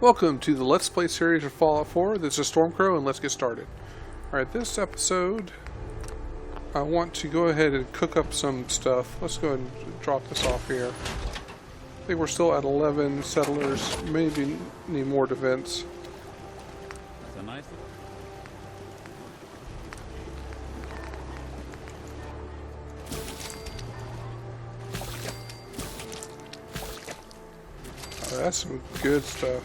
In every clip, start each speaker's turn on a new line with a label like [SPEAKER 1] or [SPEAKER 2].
[SPEAKER 1] Welcome to the Let's Play series of Fallout 4. This is Stormcrow, and let's get started. Alright, this episode, I want to go ahead and cook up some stuff. Let's go ahead and drop this off here. I think we're still at 11 settlers, maybe need more defense.
[SPEAKER 2] That's a nice
[SPEAKER 1] Oh, that's some good stuff.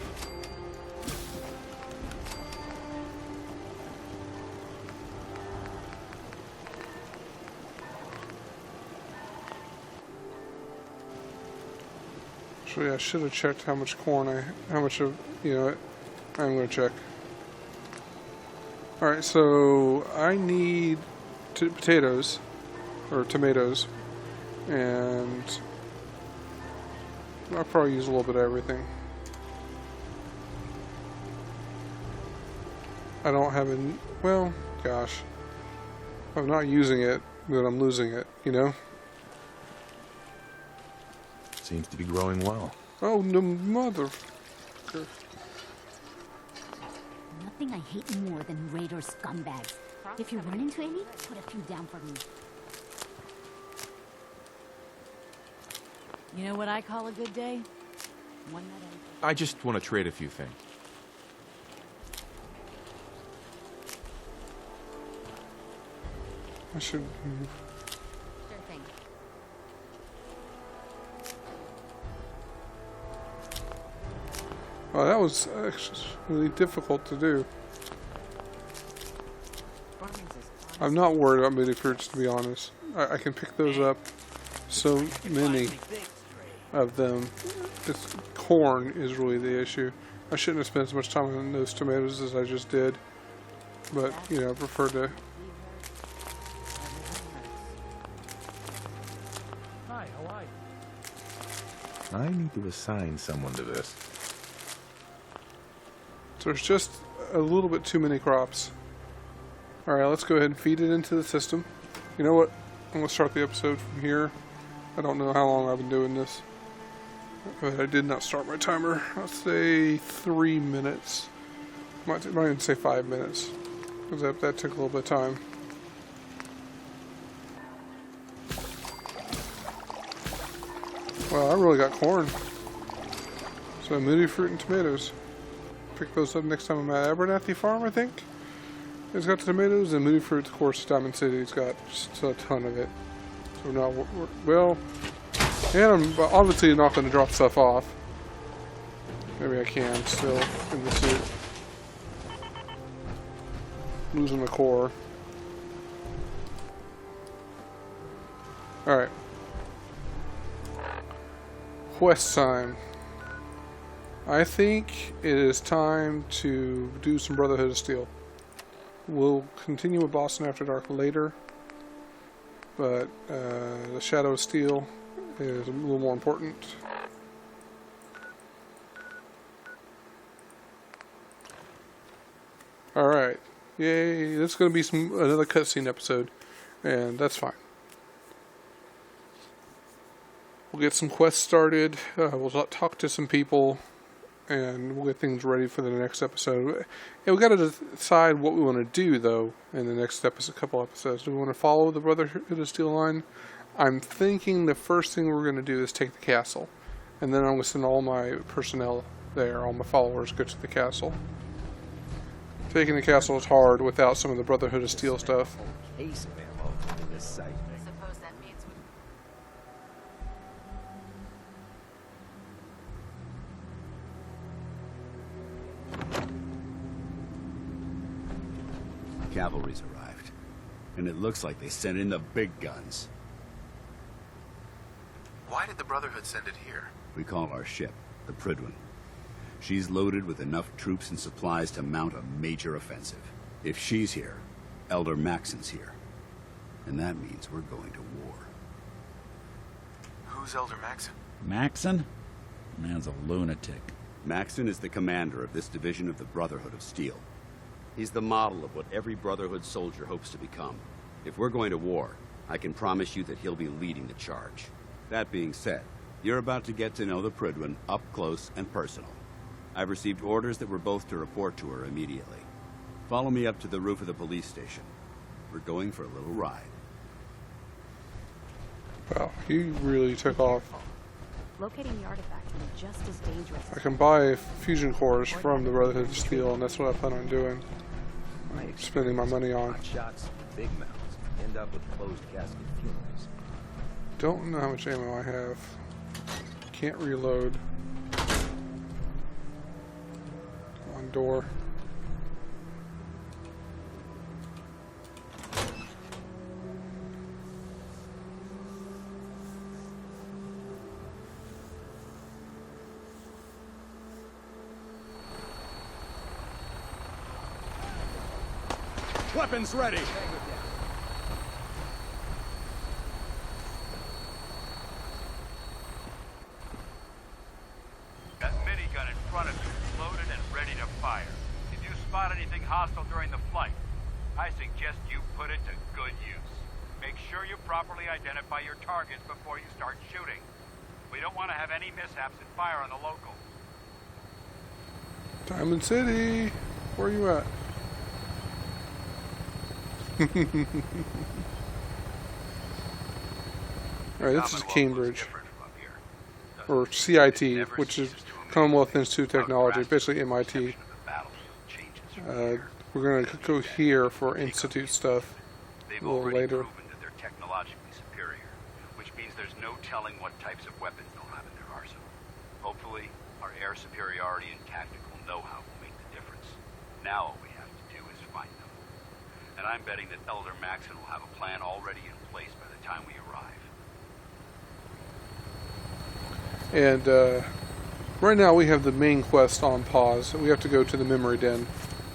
[SPEAKER 1] Actually, I should have checked how much corn how much of, I'm going to check. Alright, so I need potatoes, or tomatoes, and I'll probably use a little bit of everything. I don't have any, well, gosh. I'm not using it, then I'm losing it, you know?
[SPEAKER 3] Seems to be growing well.
[SPEAKER 1] Oh, no, mother.
[SPEAKER 4] Nothing I hate more than raider scumbags. If you run into any, put a few down for me.
[SPEAKER 5] You know what I call a good day? One that ends.
[SPEAKER 3] I just want to trade a few things.
[SPEAKER 1] I should.
[SPEAKER 4] Sure thing.
[SPEAKER 1] Oh, that was actually really difficult to do. I'm not worried about mini fruits, to be honest. I can pick those up. So many of them. It's, corn is really the issue. I shouldn't have spent as much time on those tomatoes as I just did. But, I prefer to.
[SPEAKER 2] Hi, how are you?
[SPEAKER 3] I need to assign someone to this.
[SPEAKER 1] So there's just a little bit too many crops. Alright, let's go ahead and feed it into the system. You know what? I'm going to start the episode from here. I don't know how long I've been doing this. But I did not start my timer. Let's say 3 minutes. Might even say 5 minutes. Because that took a little bit of time. Well, I really got corn. So moody fruit and tomatoes. Pick those up next time I'm at Abernathy Farm, I think. It's got the tomatoes and moody fruit, of course. Diamond City's got just a ton of it. So now, well, and I'm obviously not going to drop stuff off. Maybe I can still in the suit. Losing the core. Alright. Quest time. I think it is time to do some Brotherhood of Steel. We'll continue with Boston After Dark later, but the Shadow of Steel is a little more important. Alright, yay, this is going to be another cutscene episode, and that's fine. We'll get some quests started, we'll talk to some people, and we'll get things ready for the next episode. And we got to decide what we want to do, though, in the next couple episodes. Do we want to follow the Brotherhood of Steel line? I'm thinking the first thing we're going to do is take the castle. And then I'm going to send all my personnel there, all my followers, go to the castle. Taking the castle is hard without some of the Brotherhood of Steel stuff.
[SPEAKER 6] Case of ammo in this site.
[SPEAKER 4] I suppose that means
[SPEAKER 6] Cavalry's arrived, and it looks like they sent in the big guns.
[SPEAKER 7] Why did the Brotherhood send it here?
[SPEAKER 6] We call our ship the Prydwin. She's loaded with enough troops and supplies to mount a major offensive. If she's here, Elder Maxon's here. And that means we're going to war.
[SPEAKER 7] Who's Elder Maxon?
[SPEAKER 2] Maxon? Man's a lunatic.
[SPEAKER 6] Maxon is the commander of this division of the Brotherhood of Steel. He's the model of what every Brotherhood soldier hopes to become. If we're going to war, I can promise you that he'll be leading the charge. That being said, you're about to get to know the Prydwin up close and personal. I've received orders that we're both to report to her immediately. Follow me up to the roof of the police station. We're going for a little ride.
[SPEAKER 1] Wow, he really took off.
[SPEAKER 5] Locating the artifact can be just as dangerous.
[SPEAKER 1] I can buy fusion cores from the Brotherhood of Steel, and that's what I plan on doing. Spending my money on.
[SPEAKER 8] Hot shots, big mouths, end up with closed casket funerals.
[SPEAKER 1] Don't know how much ammo I have. Can't reload. On door.
[SPEAKER 3] Weapons ready!
[SPEAKER 9] That minigun in front of you is loaded and ready to fire. If you spot anything hostile during the flight, I suggest you put it to good use. Make sure you properly identify your targets before you start shooting. We don't want to have any mishaps and fire on the local.
[SPEAKER 1] Diamond City! Where are you at? Alright, this is Cambridge. Or CIT, which is Commonwealth Institute of Technology, basically MIT. We're going to go here for Institute stuff a little later.
[SPEAKER 9] They're technologically superior, which means there's no telling what types of weapons they'll have in their arsenal. Hopefully, our air superiority and tactical know-how will make the difference. Now all we have to do is find them. And I'm betting that Elder Maxon will have a plan already in place by the time we arrive.
[SPEAKER 1] And right now we have the main quest on pause. We have to go to the memory den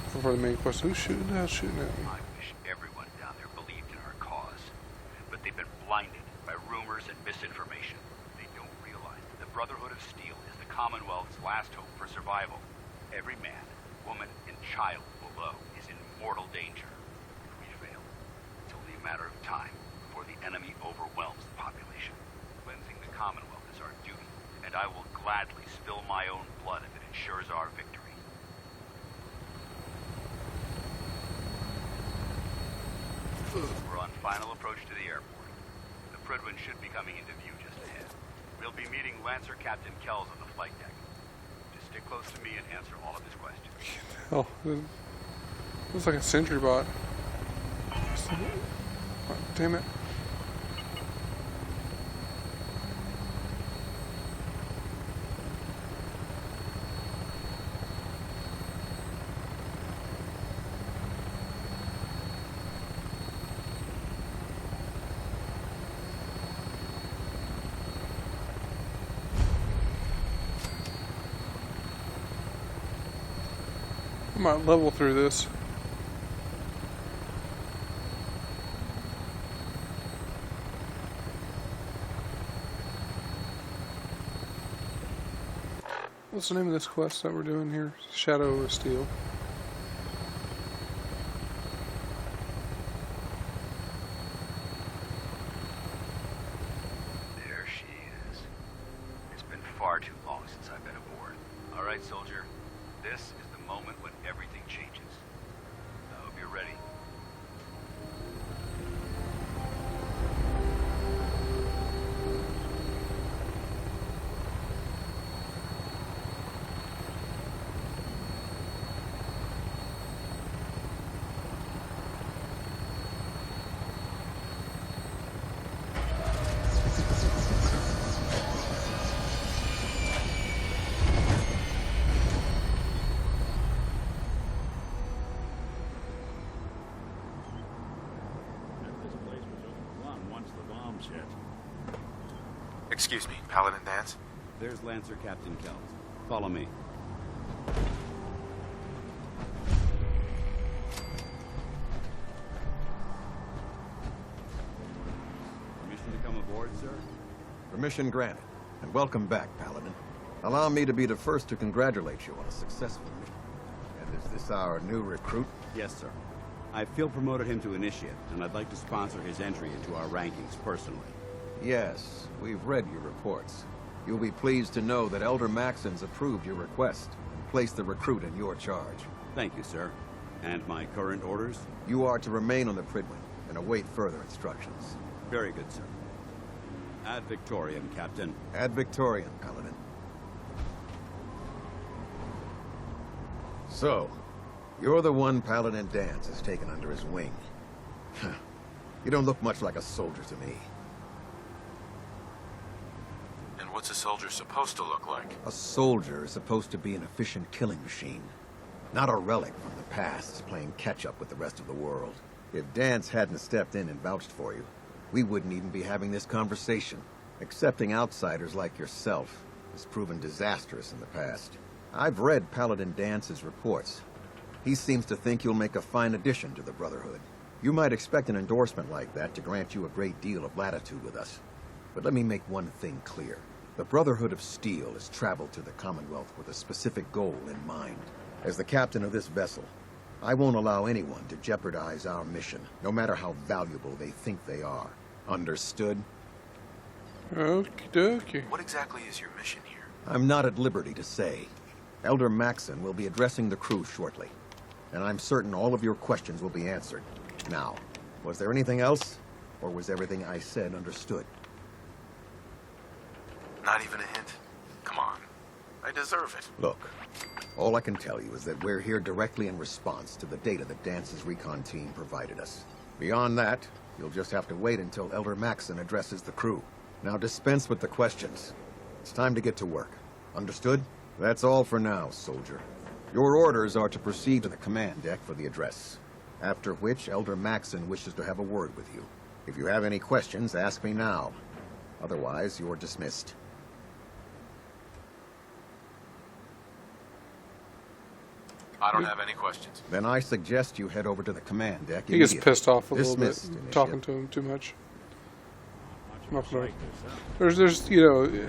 [SPEAKER 1] for the main quest. Who's shooting? Who's shooting at me?
[SPEAKER 9] I wish everyone down there believed in our cause, but they've been blinded by rumors and misinformation. They don't realize that the Brotherhood of Steel is the Commonwealth's last hope for survival. Every man, woman, and child below is in mortal danger. If we fail, it's only a matter of time before the enemy overwhelms the population. Cleansing the Commonwealth is our duty, and I will gladly spill my own blood if it ensures our victory. We're on final approach to the airport. The Prydwin should be coming into view just ahead. We'll be meeting Lancer Captain Kells on the flight deck. Just stick close to me and answer all of his questions.
[SPEAKER 1] Oh, it looks like a sentry bot. Oh, damn it. I might level through this. What's the name of this quest that we're doing here? Shadow of Steel.
[SPEAKER 9] There she is. It's been far too long since I've been aboard. All right, soldier. This is the moment when everything changes. I hope you're ready.
[SPEAKER 2] This place was overrun once the bombs hit.
[SPEAKER 7] Excuse me, Paladin Dance?
[SPEAKER 6] There's Lancer Captain Kells. Follow me. Permission to come aboard, sir?
[SPEAKER 8] Permission granted, and welcome back, Paladin. Allow me to be the first to congratulate you on a successful mission. And is this our new recruit?
[SPEAKER 6] Yes, sir. I feel promoted him to initiate, and I'd like to sponsor his entry into our rankings personally.
[SPEAKER 8] Yes, we've read your reports. You'll be pleased to know that Elder Maxon's approved your request. place the recruit in your charge.
[SPEAKER 6] Thank you, sir. And my current orders?
[SPEAKER 8] You are to remain on the Prydwin and await further instructions.
[SPEAKER 6] Very good, sir. Ad Victoriam, Captain.
[SPEAKER 8] Ad Victoriam, Paladin. So, you're the one Paladin Danse has taken under his wing. You don't look much like a soldier to me.
[SPEAKER 3] And what's a soldier supposed to look like?
[SPEAKER 8] A soldier is supposed to be an efficient killing machine, not a relic from the past playing catch-up with the rest of the world. If Danse hadn't stepped in and vouched for you, we wouldn't even be having this conversation. Accepting outsiders like yourself has proven disastrous in the past. I've read Paladin Dance's reports. He seems to think you'll make a fine addition to the Brotherhood. You might expect an endorsement like that to grant you a great deal of latitude with us. But let me make one thing clear. The Brotherhood of Steel has traveled to the Commonwealth with a specific goal in mind. As the captain of this vessel, I won't allow anyone to jeopardize our mission, no matter how valuable they think they are. Understood?
[SPEAKER 1] Okie dokie.
[SPEAKER 3] What exactly is your mission here?
[SPEAKER 8] I'm not at liberty to say. Elder Maxson will be addressing the crew shortly, and I'm certain all of your questions will be answered. Now, was there anything else, or was everything I said understood?
[SPEAKER 3] Not even a hint? Come on. I deserve it.
[SPEAKER 8] Look, all I can tell you is that we're here directly in response to the data that Dance's recon team provided us. Beyond that, you'll just have to wait until Elder Maxson addresses the crew. Now dispense with the questions. It's time to get to work. Understood? That's all for now, soldier. Your orders are to proceed to the command deck for the address, after which Elder Maxson wishes to have a word with you. If you have any questions, ask me now. Otherwise, you're dismissed.
[SPEAKER 3] I don't have any questions.
[SPEAKER 8] Then I suggest you head over to the command deck
[SPEAKER 1] He gets
[SPEAKER 8] immediately.
[SPEAKER 1] pissed off a little bit
[SPEAKER 8] Dismissed, initiate.
[SPEAKER 1] talking to him too much.
[SPEAKER 2] Much
[SPEAKER 1] Not
[SPEAKER 2] like
[SPEAKER 1] gonna-
[SPEAKER 2] this, huh?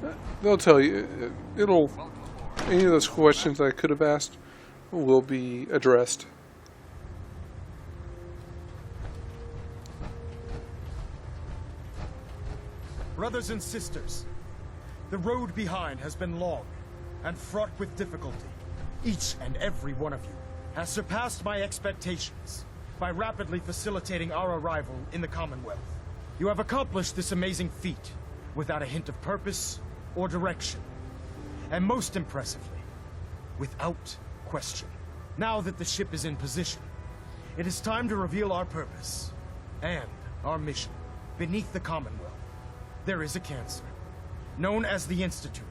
[SPEAKER 1] There's, they'll tell you, any of those questions I could have asked will be addressed.
[SPEAKER 10] Brothers and sisters, the road behind has been long and fraught with difficulty. Each and every one of you has surpassed my expectations by rapidly facilitating our arrival in the Commonwealth. You have accomplished this amazing feat without a hint of purpose or direction. And most impressively, without question. Now that the ship is in position, it is time to reveal our purpose and our mission. Beneath the Commonwealth, there is a cancer, known as the Institute.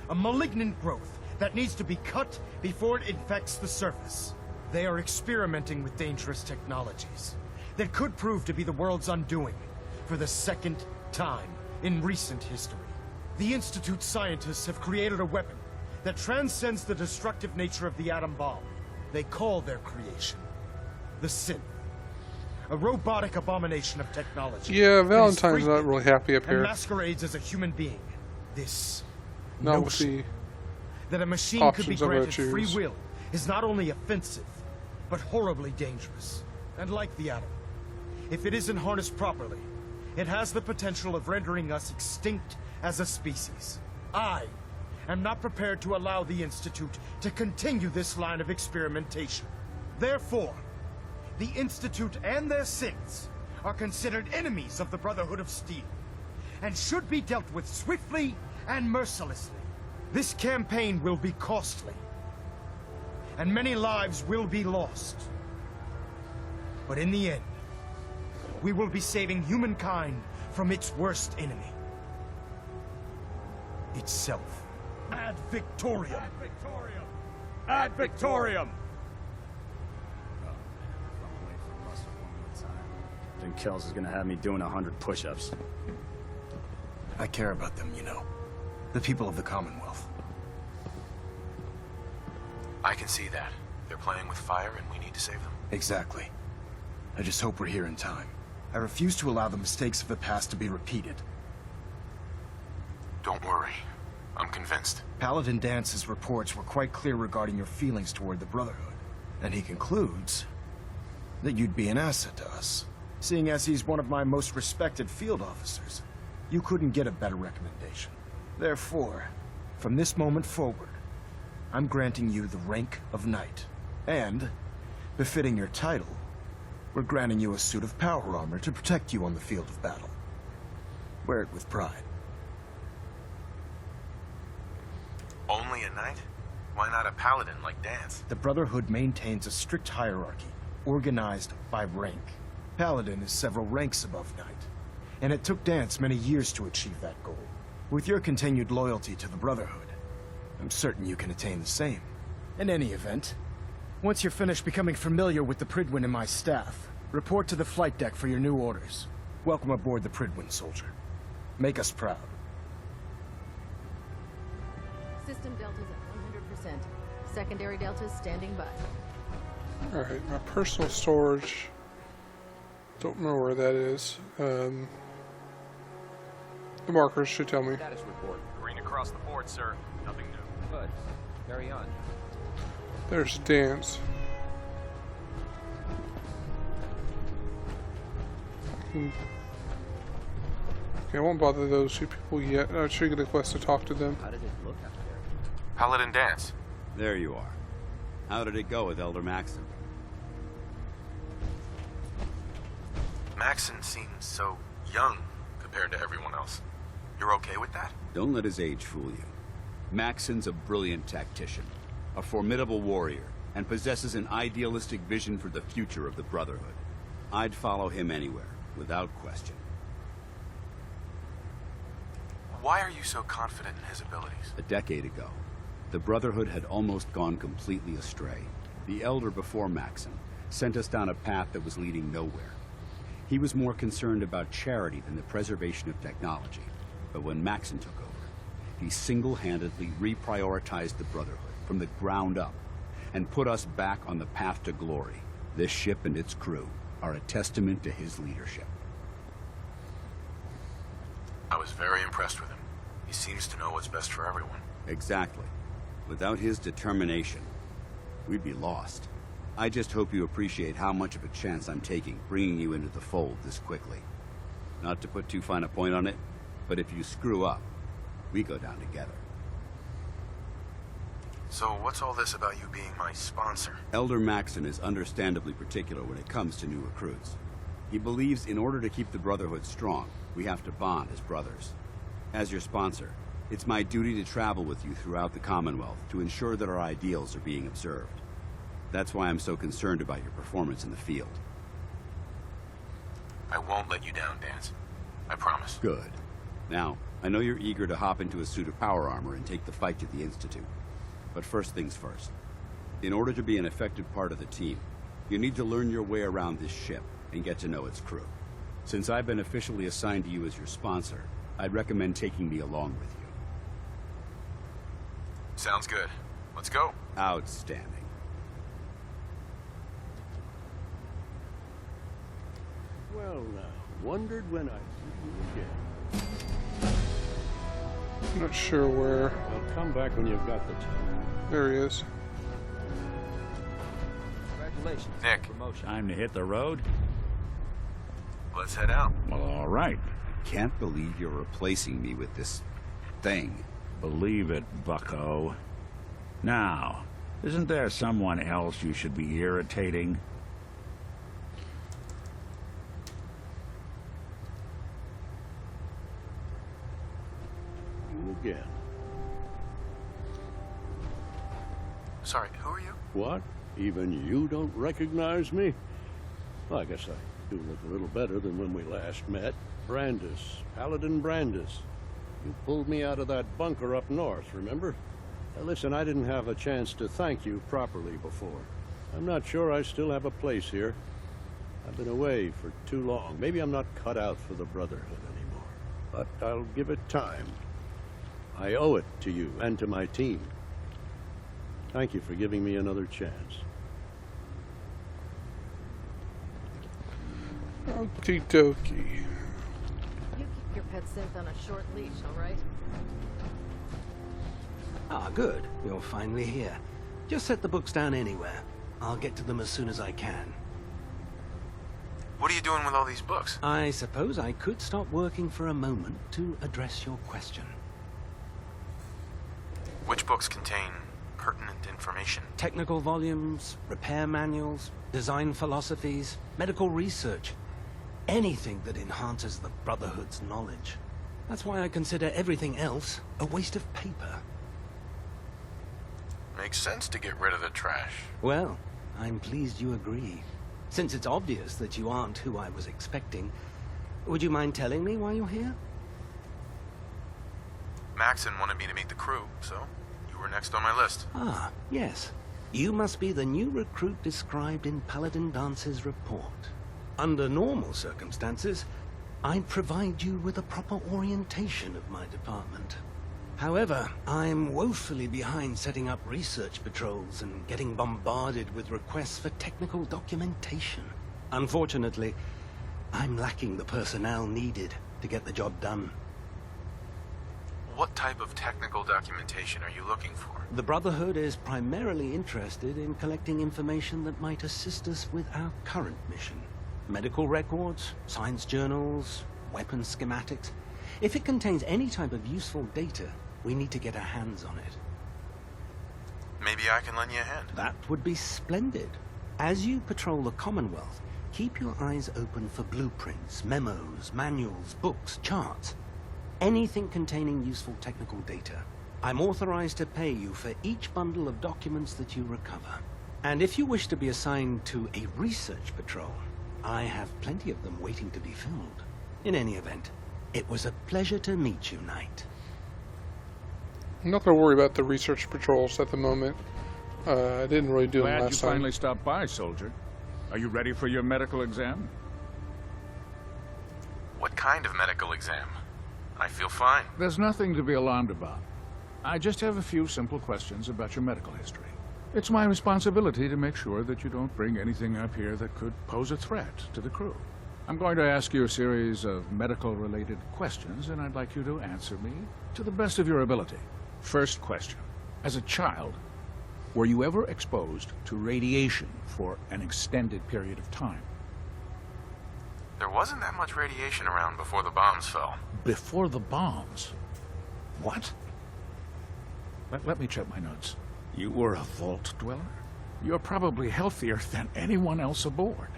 [SPEAKER 10] A malignant growth that needs to be cut before it infects the surface. They are experimenting with dangerous technologies that could prove to be the world's undoing for the second time in recent history. The Institute scientists have created a weapon that transcends the destructive nature of the atom bomb. They call their creation the Synth. A robotic abomination of technology.
[SPEAKER 1] Yeah,
[SPEAKER 10] that is
[SPEAKER 1] Valentine's
[SPEAKER 10] free
[SPEAKER 1] not really happy up
[SPEAKER 10] and
[SPEAKER 1] here.
[SPEAKER 10] masquerades as a human being. This
[SPEAKER 1] Not with
[SPEAKER 10] notion
[SPEAKER 1] the
[SPEAKER 10] that a machine could be
[SPEAKER 1] options I'm gonna
[SPEAKER 10] granted free
[SPEAKER 1] choose.
[SPEAKER 10] will is not only offensive, but horribly dangerous. And like the atom, if it isn't harnessed properly, it has the potential of rendering us extinct as a species. I am not prepared to allow the Institute to continue this line of experimentation. Therefore, the Institute and their synths are considered enemies of the Brotherhood of Steel, and should be dealt with swiftly and mercilessly. This campaign will be costly, and many lives will be lost. But in the end, we will be saving humankind from its worst enemy. Itself. Ad Victoriam!
[SPEAKER 2] Ad Victoriam! Ad Victoriam!
[SPEAKER 11] I think Kells is gonna have me doing 100 push-ups.
[SPEAKER 10] I care about them, you know. The people of the Commonwealth.
[SPEAKER 3] I can see that. They're playing with fire and we need to save them.
[SPEAKER 10] Exactly. I just hope we're here in time. I refuse to allow the mistakes of the past to be repeated.
[SPEAKER 3] Don't worry. I'm convinced.
[SPEAKER 10] Paladin Dance's reports were quite clear regarding your feelings toward the Brotherhood. And he concludes that you'd be an asset to us. Seeing as he's one of my most respected field officers, you couldn't get a better recommendation. Therefore, from this moment forward, I'm granting you the rank of knight. And, befitting your title, we're granting you a suit of power armor to protect you on the field of battle. Wear it with pride.
[SPEAKER 3] Only a knight? Why not a paladin like Dance?
[SPEAKER 10] The Brotherhood maintains a strict hierarchy, organized by rank. Paladin is several ranks above knight, and it took Dance many years to achieve that goal. With your continued loyalty to the Brotherhood, I'm certain you can attain the same. In any event, once you're finished becoming familiar with the Prydwin and my staff, report to the flight deck for your new orders. Welcome aboard the Prydwin, soldier. Make us proud.
[SPEAKER 5] System deltas at 100%. Secondary deltas standing by.
[SPEAKER 1] Alright, my personal storage. Don't know where that is. The markers should tell me.
[SPEAKER 12] Status report. Green across the board, sir. Nothing new. Good. Carry on.
[SPEAKER 1] There's Dance. Okay, I won't bother those two people yet. I should get a quest to talk to them.
[SPEAKER 12] How did it look out there?
[SPEAKER 3] Paladin Dance.
[SPEAKER 6] There you are. How did it go with Elder Maxon?
[SPEAKER 3] Maxon seems so young compared to everyone else. You're okay with that?
[SPEAKER 6] Don't let his age fool you. Maxon's a brilliant tactician, a formidable warrior, and possesses an idealistic vision for the future of the Brotherhood. I'd follow him anywhere, without question.
[SPEAKER 3] Why are you so confident in his abilities?
[SPEAKER 6] A decade ago, the Brotherhood had almost gone completely astray. The Elder before Maxon sent us down a path that was leading nowhere. He was more concerned about charity than the preservation of technology. But when Maxon took over, he single-handedly reprioritized the Brotherhood from the ground up and put us back on the path to glory. This ship and its crew are a testament to his leadership.
[SPEAKER 3] I was very impressed with him. He seems to know what's best for everyone.
[SPEAKER 6] Exactly. Without his determination, we'd be lost. I just hope you appreciate how much of a chance I'm taking bringing you into the fold this quickly. Not to put too fine a point on it, but if you screw up, we go down together.
[SPEAKER 3] So what's all this about you being my sponsor?
[SPEAKER 6] Elder Maxon is understandably particular when it comes to new recruits. He believes in order to keep the Brotherhood strong, we have to bond as brothers. As your sponsor, it's my duty to travel with you throughout the Commonwealth to ensure that our ideals are being observed. That's why I'm so concerned about your performance in the field.
[SPEAKER 3] I won't let you down, Dance. I promise.
[SPEAKER 6] Good. Now, I know you're eager to hop into a suit of power armor and take the fight to the Institute. But first things first. In order to be an effective part of the team, you need to learn your way around this ship and get to know its crew. Since I've been officially assigned to you as your sponsor, I'd recommend taking me along with you.
[SPEAKER 3] Sounds good. Let's go.
[SPEAKER 6] Outstanding.
[SPEAKER 13] Well, now, wondered when I'd see you again.
[SPEAKER 1] I'm not sure where.
[SPEAKER 13] I'll come back when you've got the time.
[SPEAKER 1] There he is.
[SPEAKER 12] Congratulations.
[SPEAKER 3] Nick.
[SPEAKER 12] Promotion.
[SPEAKER 11] Time to hit the road?
[SPEAKER 3] Let's head out.
[SPEAKER 11] Well, all right.
[SPEAKER 6] Can't believe you're replacing me with this thing.
[SPEAKER 11] Believe it, bucko. Now, isn't there someone else you should be irritating?
[SPEAKER 13] You again.
[SPEAKER 3] Sorry, who are you?
[SPEAKER 13] What? Even you don't recognize me? Well, I guess I do look a little better than when we last met. Brandis, Paladin Brandis. You pulled me out of that bunker up north, remember? Now, listen, I didn't have a chance to thank you properly before. I'm not sure I still have a place here. I've been away for too long. Maybe I'm not cut out for the Brotherhood anymore. But I'll give it time. I owe it to you and to my team. Thank you for giving me another chance.
[SPEAKER 1] Okie dokie.
[SPEAKER 5] You keep your pet synth on a short leash, all right?
[SPEAKER 14] Ah, good. You're finally here. Just set the books down anywhere. I'll get to them as soon as I can.
[SPEAKER 3] What are you doing with all these books?
[SPEAKER 14] I suppose I could stop working for a moment to address your question.
[SPEAKER 3] Which books contain
[SPEAKER 7] pertinent information?
[SPEAKER 14] Technical volumes, repair manuals, design philosophies, medical research. Anything that enhances the Brotherhood's knowledge. That's why I consider everything else a waste of paper.
[SPEAKER 7] Makes sense to get rid of the trash.
[SPEAKER 14] Well, I'm pleased you agree. Since it's obvious that you aren't who I was expecting, would you mind telling me why you're here?
[SPEAKER 7] Maxon wanted me to meet the crew, so you were next on my list.
[SPEAKER 14] Ah, yes. You must be the new recruit described in Paladin Dance's report. Under normal circumstances, I'd provide you with a proper orientation of my department. However, I'm woefully behind setting up research patrols and getting bombarded with requests for technical documentation. Unfortunately, I'm lacking the personnel needed to get the job done.
[SPEAKER 7] What type of technical documentation are you looking for?
[SPEAKER 14] The Brotherhood is primarily interested in collecting information that might assist us with our current mission. Medical records, science journals, weapon schematics. If it contains any type of useful data, we need to get our hands on it.
[SPEAKER 7] Maybe I can lend you a hand.
[SPEAKER 14] That would be splendid. As you patrol the Commonwealth, keep your eyes open for blueprints, memos, manuals, books, charts. Anything containing useful technical data. I'm authorized to pay you for each bundle of documents that you recover. And if you wish to be assigned to a research patrol, I have plenty of them waiting to be filled. In any event, it was a pleasure to meet you, Knight.
[SPEAKER 1] I'm not going to worry about the research patrols at the moment. I didn't really do them
[SPEAKER 11] Glad
[SPEAKER 1] last
[SPEAKER 11] you
[SPEAKER 1] time.
[SPEAKER 11] finally stopped by, soldier. Are you ready for your medical exam?
[SPEAKER 7] What kind of medical exam? I feel fine.
[SPEAKER 11] There's nothing to be alarmed about. I just have a few simple questions about your medical history. It's my responsibility to make sure that you don't bring anything up here that could pose a threat to the crew. I'm going to ask you a series of medical-related questions, and I'd like you to answer me to the best of your ability. First question. As a child, were you ever exposed to radiation for an extended period of time?
[SPEAKER 7] There wasn't that much radiation around before the bombs fell.
[SPEAKER 11] Before the bombs? What? Let me check my notes. You were a vault dweller? You're probably healthier than anyone else aboard.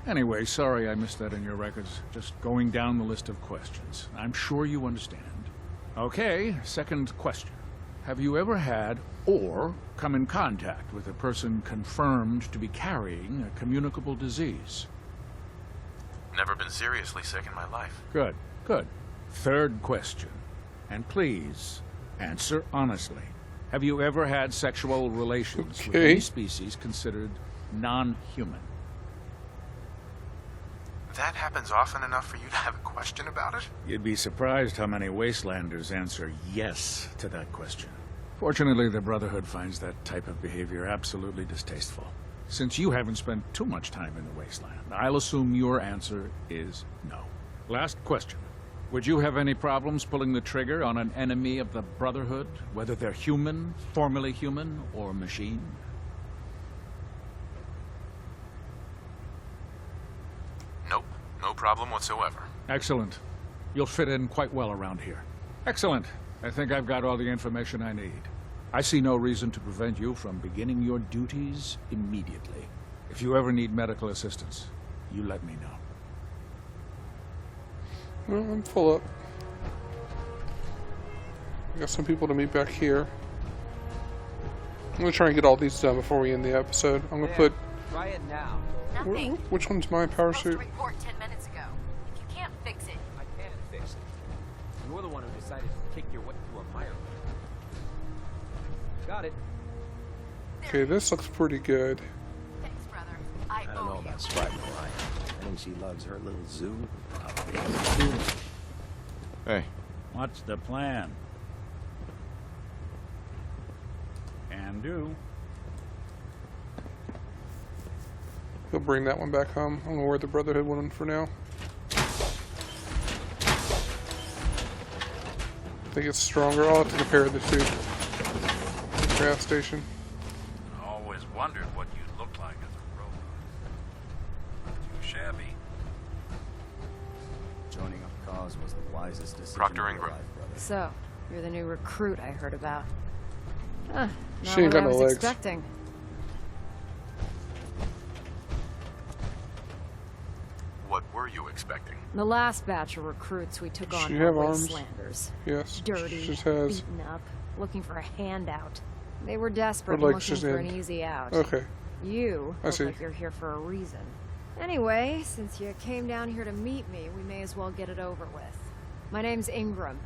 [SPEAKER 11] Anyway, sorry I missed that in your records. Just going down the list of questions. I'm sure you understand. Okay, second question. Have you ever had or come in contact with a person confirmed to be carrying a communicable disease?
[SPEAKER 7] Never been seriously sick in my life.
[SPEAKER 11] Good, good. Third question. And please, answer honestly. Have you ever had sexual relations with any species considered non-human?
[SPEAKER 7] That happens often enough for you to have a question about it?
[SPEAKER 11] You'd be surprised how many Wastelanders answer yes to that question. Fortunately, the Brotherhood finds that type of behavior absolutely distasteful. Since you haven't spent too much time in the Wasteland, I'll assume your answer is no. Last question. Would you have any problems pulling the trigger on an enemy of the Brotherhood, whether they're human, formerly human, or machine?
[SPEAKER 7] Nope. No problem whatsoever.
[SPEAKER 11] Excellent. You'll fit in quite well around here. Excellent. I think I've got all the information I need. I see no reason to prevent you from beginning your duties immediately. If you ever need medical assistance, you let me know.
[SPEAKER 1] Well, I'm full up. I got some people to meet back here. I'm going to try and get all these done before we end the episode. I'm going to put...
[SPEAKER 12] Try it now.
[SPEAKER 15] Nothing.
[SPEAKER 1] Which one's my power
[SPEAKER 15] Supposed
[SPEAKER 1] suit?
[SPEAKER 15] to report 10 minutes ago. If you can't fix it.
[SPEAKER 12] I can fix it. You're the one who decided to kick your way to a fire. Got it.
[SPEAKER 1] Okay, this looks pretty good.
[SPEAKER 15] Thanks, brother. I
[SPEAKER 12] don't know about
[SPEAKER 16] Sprite Mariah. I think she loves her little zoo.
[SPEAKER 11] Hey. What's the plan? Can do.
[SPEAKER 1] He'll bring that one back home. I'm going to wear the Brotherhood one for now. I think it's stronger. I'll have to compare the two. The gas station.
[SPEAKER 11] Always wondered what you'd look like as a robot. Not too shabby.
[SPEAKER 16] Joining a cause was the wisest decision
[SPEAKER 7] Proctor
[SPEAKER 16] of your
[SPEAKER 7] Ingram.
[SPEAKER 16] life, brother.
[SPEAKER 5] So, you're the new recruit I heard about.
[SPEAKER 1] She ain't got no legs.
[SPEAKER 5] Expecting.
[SPEAKER 3] What were you expecting?
[SPEAKER 5] The last batch of recruits we took on
[SPEAKER 1] She
[SPEAKER 5] were
[SPEAKER 1] have arms?
[SPEAKER 5] wastelanders.
[SPEAKER 1] Yes.
[SPEAKER 5] Dirty,
[SPEAKER 1] She has.
[SPEAKER 5] beaten up, looking for a handout. They were desperate
[SPEAKER 1] Her
[SPEAKER 5] and
[SPEAKER 1] legs
[SPEAKER 5] looking
[SPEAKER 1] just
[SPEAKER 5] for an
[SPEAKER 1] end.
[SPEAKER 5] easy out.
[SPEAKER 1] Okay.
[SPEAKER 5] You
[SPEAKER 1] I
[SPEAKER 5] look
[SPEAKER 1] see.
[SPEAKER 5] like you're here for a reason. Anyway, since you came down here to meet me, we may as well get it over with. My name's Ingram,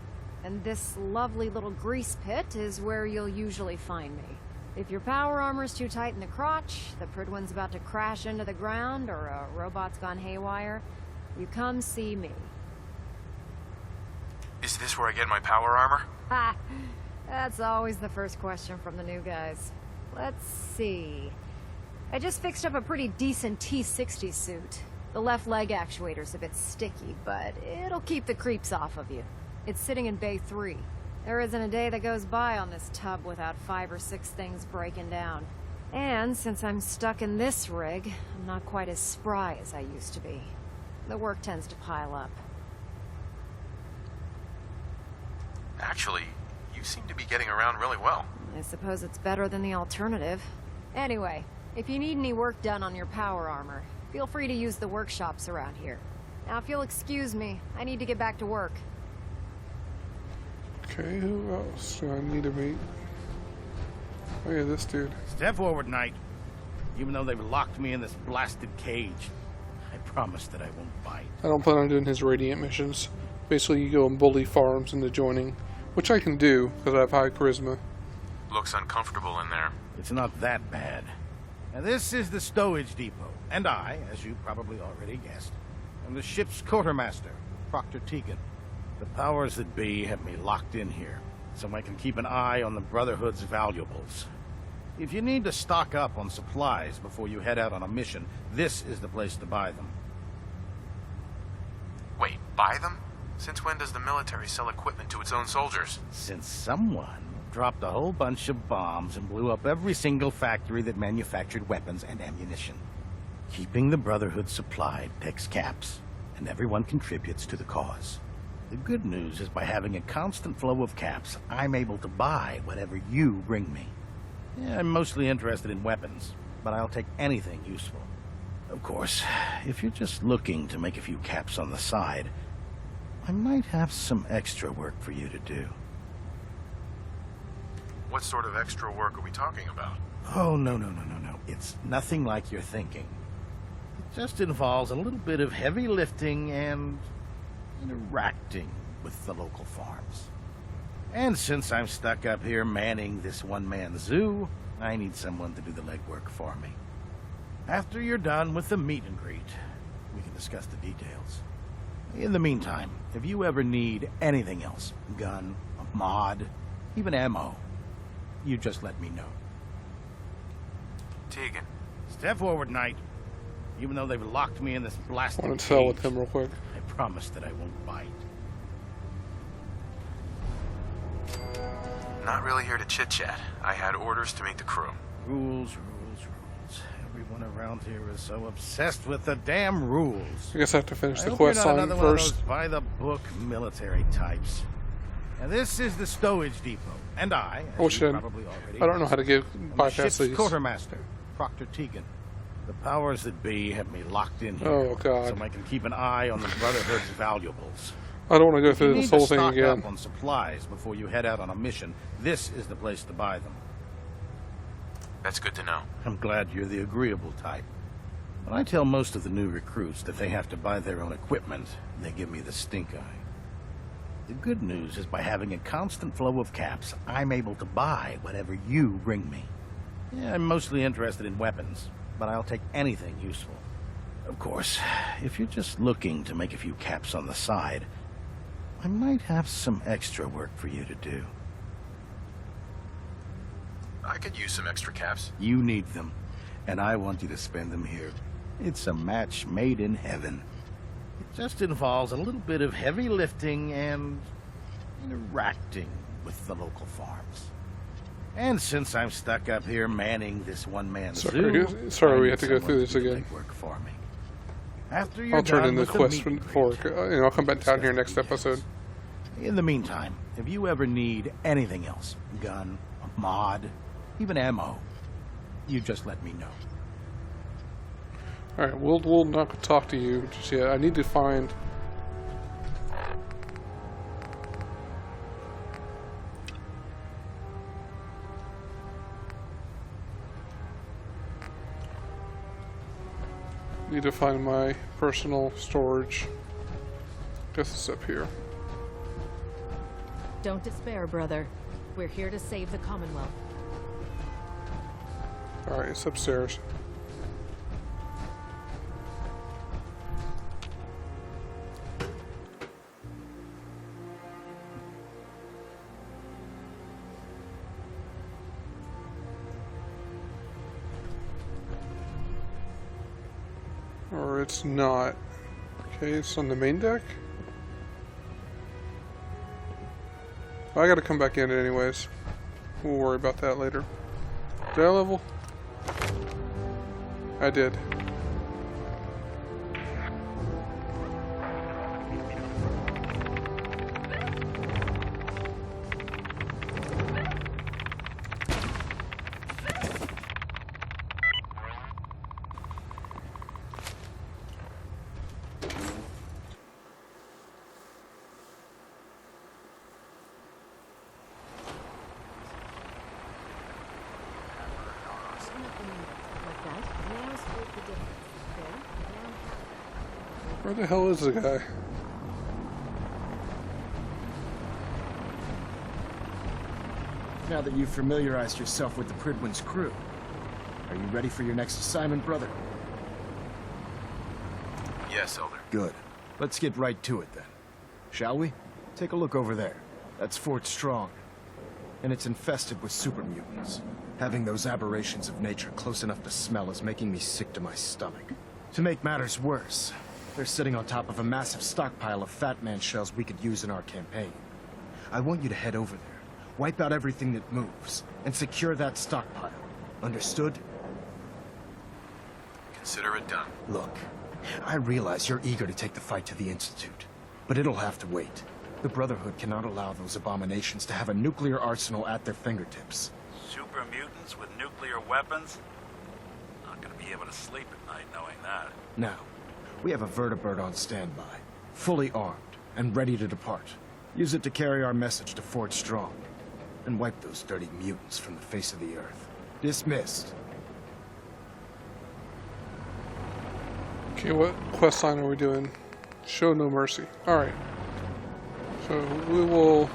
[SPEAKER 5] and this lovely little grease pit is where you'll usually find me. If your power armor's too tight in the crotch, the Prydwin's about to crash into the ground, or a robot's gone haywire, you come see me.
[SPEAKER 3] Is this where I get my power armor?
[SPEAKER 5] Ha! That's always the first question from the new guys. Let's see. I just fixed up a pretty decent T-60 suit. The left leg actuator's a bit sticky, but it'll keep the creeps off of you. It's sitting in Bay 3. There isn't a day that goes by on this tub without 5 or 6 things breaking down. And since I'm stuck in this rig, I'm not quite as spry as I used to be. The work tends to pile up.
[SPEAKER 3] Actually, you seem to be getting around really well.
[SPEAKER 5] I suppose it's better than the alternative. Anyway, if you need any work done on your power armor, feel free to use the workshops around here. Now, if you'll excuse me, I need to get back to work.
[SPEAKER 1] Okay, who else do I need to meet? Oh yeah, this dude.
[SPEAKER 17] Step forward, Knight. Even though they've locked me in this blasted cage, I promise that I won't bite.
[SPEAKER 1] I don't plan on doing his Radiant missions. Basically, you go and bully farms into joining, which I can do because I have high charisma.
[SPEAKER 3] Looks uncomfortable in there.
[SPEAKER 17] It's not that bad. Now, this is the stowage depot, and I, as you probably already guessed, am the ship's quartermaster, Proctor Tegan. The powers that be have me locked in here, so I can keep an eye on the Brotherhood's valuables. If you need to stock up on supplies before you head out on a mission, this is the place to buy them.
[SPEAKER 3] Wait, buy them? Since when does the military sell equipment to its own soldiers?
[SPEAKER 17] Since someone dropped a whole bunch of bombs and blew up every single factory that manufactured weapons and ammunition. Keeping the Brotherhood supplied takes caps, and everyone contributes to the cause. The good news is by having a constant flow of caps, I'm able to buy whatever you bring me. Yeah, I'm mostly interested in weapons, but I'll take anything useful. Of course, if you're just looking to make a few caps on the side, I might have some extra work for you to do.
[SPEAKER 3] What sort of extra work are we talking about?
[SPEAKER 17] Oh, no. It's nothing like you're thinking. It just involves a little bit of heavy lifting and interacting with the local farms. And since I'm stuck up here manning this one-man zoo, I need someone to do the legwork for me. After you're done with the meet and greet, we can discuss the details. In the meantime, if you ever need anything else, gun, a mod, even ammo, you just let me know.
[SPEAKER 3] Tegan.
[SPEAKER 17] Step forward, Knight. Even though they've locked me in this blasted
[SPEAKER 1] I want to
[SPEAKER 17] cage,
[SPEAKER 1] sell with him real quick.
[SPEAKER 17] I promise that I won't bite.
[SPEAKER 3] Not really here to chit-chat. I had orders to meet the crew.
[SPEAKER 17] Rules. Everyone around here is so obsessed with the damn rules.
[SPEAKER 1] I guess I have to finish the
[SPEAKER 17] hope
[SPEAKER 1] quest
[SPEAKER 17] you're not
[SPEAKER 1] line
[SPEAKER 17] another one of
[SPEAKER 1] first.
[SPEAKER 17] those by-the-book military types. Now, this is the stowage depot, and I,
[SPEAKER 1] Oh,
[SPEAKER 17] as you
[SPEAKER 1] shit.
[SPEAKER 17] probably already
[SPEAKER 1] I don't know how to get
[SPEAKER 17] am the
[SPEAKER 1] bypass
[SPEAKER 17] ship's
[SPEAKER 1] these.
[SPEAKER 17] quartermaster, Proctor Tegan. The powers that be have me locked in here,
[SPEAKER 1] Oh, God.
[SPEAKER 17] so I can keep an eye on the Brotherhood's valuables.
[SPEAKER 1] I don't want to go
[SPEAKER 17] If you
[SPEAKER 1] through
[SPEAKER 17] need
[SPEAKER 1] this
[SPEAKER 17] to
[SPEAKER 1] whole thing
[SPEAKER 17] stock
[SPEAKER 1] again.
[SPEAKER 17] up on supplies before you head out on a mission, this is the place to buy them.
[SPEAKER 3] That's good to know.
[SPEAKER 17] I'm glad you're the agreeable type. When I tell most of the new recruits that they have to buy their own equipment, they give me the stink eye. The good news is by having a constant flow of caps, I'm able to buy whatever you bring me. Yeah, I'm mostly interested in weapons, but I'll take anything useful. Of course, if you're just looking to make a few caps on the side, I might have some extra work for you to do.
[SPEAKER 3] I could use some extra caps.
[SPEAKER 17] You need them, and I want you to spend them here. It's a match made in heaven. It just involves a little bit of heavy lifting and interacting with the local farms. And since I'm stuck up here manning this one-man zoo,
[SPEAKER 1] Sorry,
[SPEAKER 17] I
[SPEAKER 1] we
[SPEAKER 17] need
[SPEAKER 1] have to go
[SPEAKER 17] someone
[SPEAKER 1] through this
[SPEAKER 17] do the
[SPEAKER 1] again.
[SPEAKER 17] legwork for me. After you're
[SPEAKER 1] I'll turn
[SPEAKER 17] done
[SPEAKER 1] in the
[SPEAKER 17] with
[SPEAKER 1] quest
[SPEAKER 17] meet and
[SPEAKER 1] for,
[SPEAKER 17] greet,
[SPEAKER 1] and I'll come back down here next episode.
[SPEAKER 17] In the meantime, if you ever need anything else, gun, a mod, even ammo. You just let me know.
[SPEAKER 1] Alright, we'll not talk to you just yet. I need to find... Need to find my personal storage. Guess it's up here.
[SPEAKER 18] Don't despair, brother. We're here to save the Commonwealth.
[SPEAKER 1] Alright, it's upstairs. Or it's not. Okay, it's on the main deck. I gotta come back in it anyways. We'll worry about that later. Did I level? I did. Where the hell is the guy?
[SPEAKER 10] Now that you've familiarized yourself with the Prydwin's crew, are you ready for your next assignment, brother?
[SPEAKER 3] Yes, Elder.
[SPEAKER 10] Good. Let's get right to it then. Shall we? Take a look over there. That's Fort Strong. And it's infested with super mutants. Having those aberrations of nature close enough to smell is making me sick to my stomach. To make matters worse, they're sitting on top of a massive stockpile of Fat Man shells we could use in our campaign. I want you to head over there, wipe out everything that moves, and secure that stockpile. Understood?
[SPEAKER 3] Consider it done.
[SPEAKER 10] Look, I realize you're eager to take the fight to the Institute, but it'll have to wait. The Brotherhood cannot allow those abominations to have a nuclear arsenal at their fingertips.
[SPEAKER 9] Super mutants with nuclear weapons? Not gonna be able to sleep at night knowing that.
[SPEAKER 10] Now, we have a vertibird on standby, fully armed, and ready to depart. Use it to carry our message to Fort Strong, and wipe those dirty mutants from the face of the earth. Dismissed.
[SPEAKER 1] Okay, what quest line are we doing? Show no mercy. Alright. So we will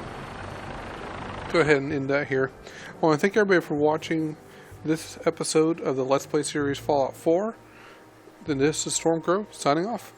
[SPEAKER 1] go ahead and end that here. I want to thank everybody for watching this episode of the Let's Play series Fallout 4. Then this is Stormcrow signing off.